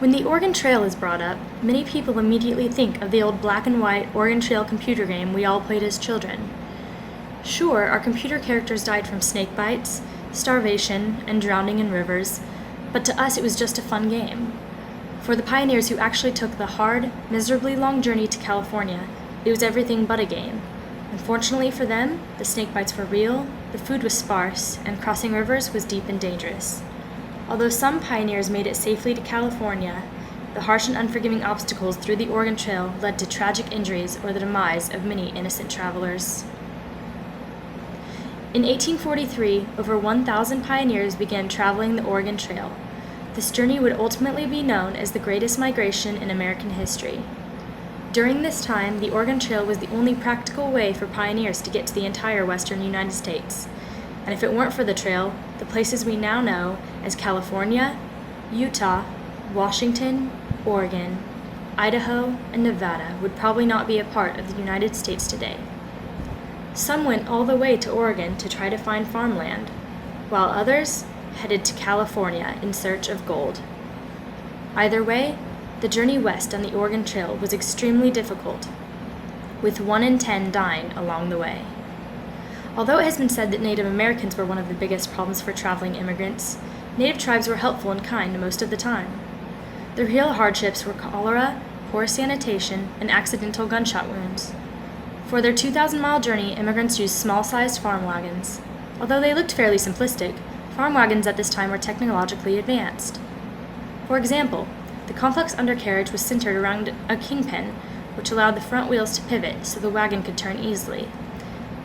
When the Oregon Trail is brought up, many people immediately think of the old black and white Oregon Trail computer game we all played as children. Sure, our computer characters died from snake bites, starvation, and drowning in rivers, but to us it was just a fun game. For the pioneers who actually took the hard, miserably long journey to California, it was everything but a game. Unfortunately for them, the snake bites were real, the food was sparse, and crossing rivers was deep and dangerous. Although some pioneers made it safely to California, the harsh and unforgiving obstacles through the Oregon Trail led to tragic injuries or the demise of many innocent travelers. In 1843, over 1,000 pioneers began traveling the Oregon Trail. This journey would ultimately be known as the greatest migration in American history. During this time, the Oregon Trail was the only practical way for pioneers to get to the entire western United States. And if it weren't for the trail, the places we now know as California, Utah, Washington, Oregon, Idaho, and Nevada would probably not be a part of the United States today. Some went all the way to Oregon to try to find farmland, while others headed to California in search of gold. Either way, the journey west on the Oregon Trail was extremely difficult, with 1 in 10 dying along the way. Although it has been said that Native Americans were one of the biggest problems for traveling immigrants, Native tribes were helpful and kind most of the time. The real hardships were cholera, poor sanitation, and accidental gunshot wounds. For their 2,000-mile journey, immigrants used small-sized farm wagons. Although they looked fairly simplistic, farm wagons at this time were technologically advanced. For example, the complex undercarriage was centered around a kingpin, which allowed the front wheels to pivot so the wagon could turn easily.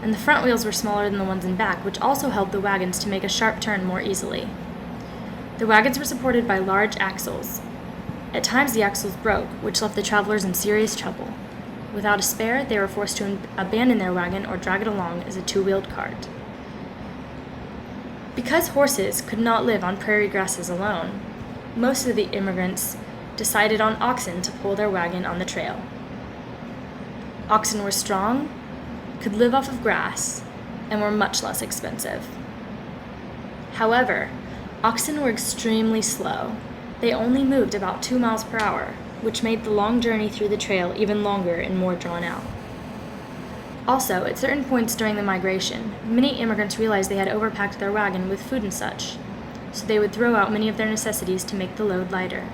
And the front wheels were smaller than the ones in back, which also helped the wagons to make a sharp turn more easily. The wagons were supported by large axles. At times the axles broke, which left the travelers in serious trouble. Without a spare, they were forced to abandon their wagon or drag it along as a two-wheeled cart. Because horses could not live on prairie grasses alone, most of the immigrants decided on oxen to pull their wagon on the trail. Oxen were strong, could live off of grass, and were much less expensive. However, oxen were extremely slow. They only moved about 2 miles per hour, which made the long journey through the trail even longer and more drawn out. Also, at certain points during the migration, many immigrants realized they had overpacked their wagon with food and such, so they would throw out many of their necessities to make the load lighter.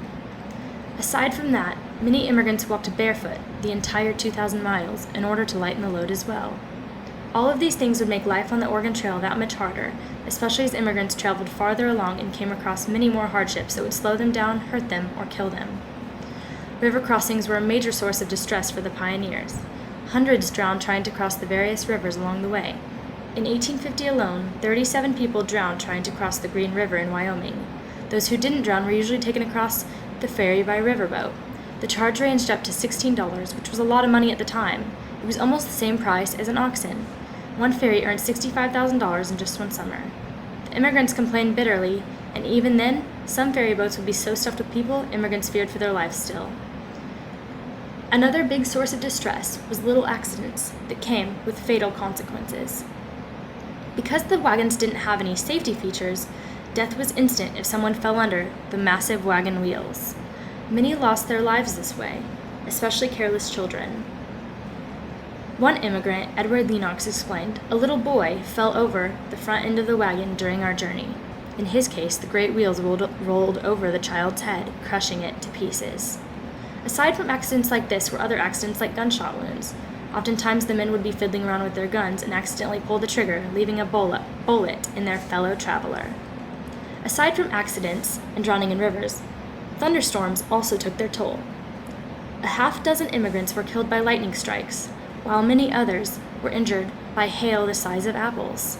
Aside from that, many immigrants walked barefoot the entire 2,000 miles in order to lighten the load as well. All of these things would make life on the Oregon Trail that much harder, especially as immigrants traveled farther along and came across many more hardships that would slow them down, hurt them, or kill them. River crossings were a major source of distress for the pioneers. Hundreds drowned trying to cross the various rivers along the way. In 1850 alone, 37 people drowned trying to cross the Green River in Wyoming. Those who didn't drown were usually taken across the ferry by riverboat. The charge ranged up to $16, which was a lot of money at the time. It was almost the same price as an oxen. One ferry earned $65,000 in just one summer. The immigrants complained bitterly, and even then, some ferry boats would be so stuffed with people, immigrants feared for their lives still. Another big source of distress was little accidents that came with fatal consequences. Because the wagons didn't have any safety features, death was instant if someone fell under the massive wagon wheels. Many lost their lives this way, especially careless children. One immigrant, Edward Lennox, explained, "A little boy fell over the front end of the wagon during our journey. In his case, the great wheels rolled over the child's head, crushing it to pieces." Aside from accidents like this were other accidents like gunshot wounds. Oftentimes the men would be fiddling around with their guns and accidentally pull the trigger, leaving a bullet in their fellow traveler. Aside from accidents and drowning in rivers, thunderstorms also took their toll. A half-dozen immigrants were killed by lightning strikes, while many others were injured by hail the size of apples.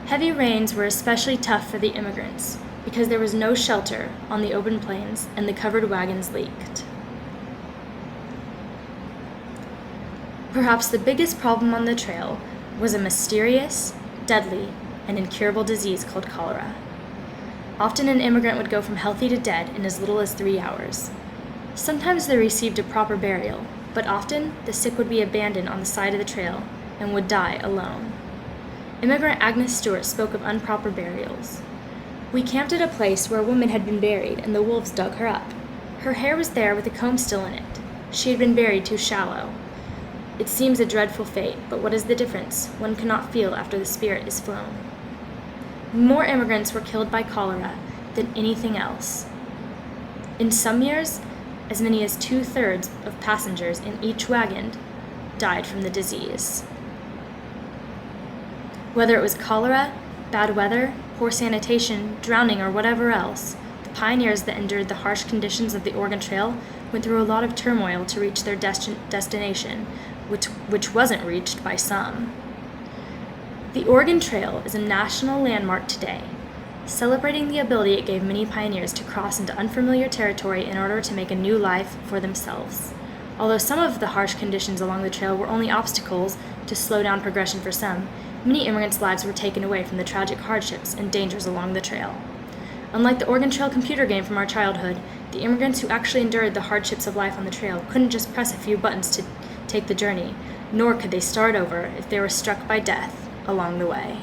Heavy rains were especially tough for the immigrants because there was no shelter on the open plains and the covered wagons leaked. Perhaps the biggest problem on the trail was a mysterious, deadly, and incurable disease called cholera. Often an immigrant would go from healthy to dead in as little as 3 hours. Sometimes they received a proper burial, but often the sick would be abandoned on the side of the trail and would die alone. Immigrant Agnes Stewart spoke of improper burials. We camped at a place where a woman had been buried, and the wolves dug her up. Her hair was there with a comb still in it. She had been buried too shallow. It seems a dreadful fate, but what is the difference? One cannot feel after the spirit is flown. More immigrants were killed by cholera than anything else. In some years, as many as 2/3 of passengers in each wagon died from the disease. Whether it was cholera, bad weather, poor sanitation, drowning, or whatever else, the pioneers that endured the harsh conditions of the Oregon Trail went through a lot of turmoil to reach their destination, which wasn't reached by some. The Oregon Trail is a national landmark today, celebrating the ability it gave many pioneers to cross into unfamiliar territory in order to make a new life for themselves. Although some of the harsh conditions along the trail were only obstacles to slow down progression for some, many immigrants' lives were taken away from the tragic hardships and dangers along the trail. Unlike the Oregon Trail computer game from our childhood, the immigrants who actually endured the hardships of life on the trail couldn't just press a few buttons to take the journey, nor could they start over if they were struck by death along the way.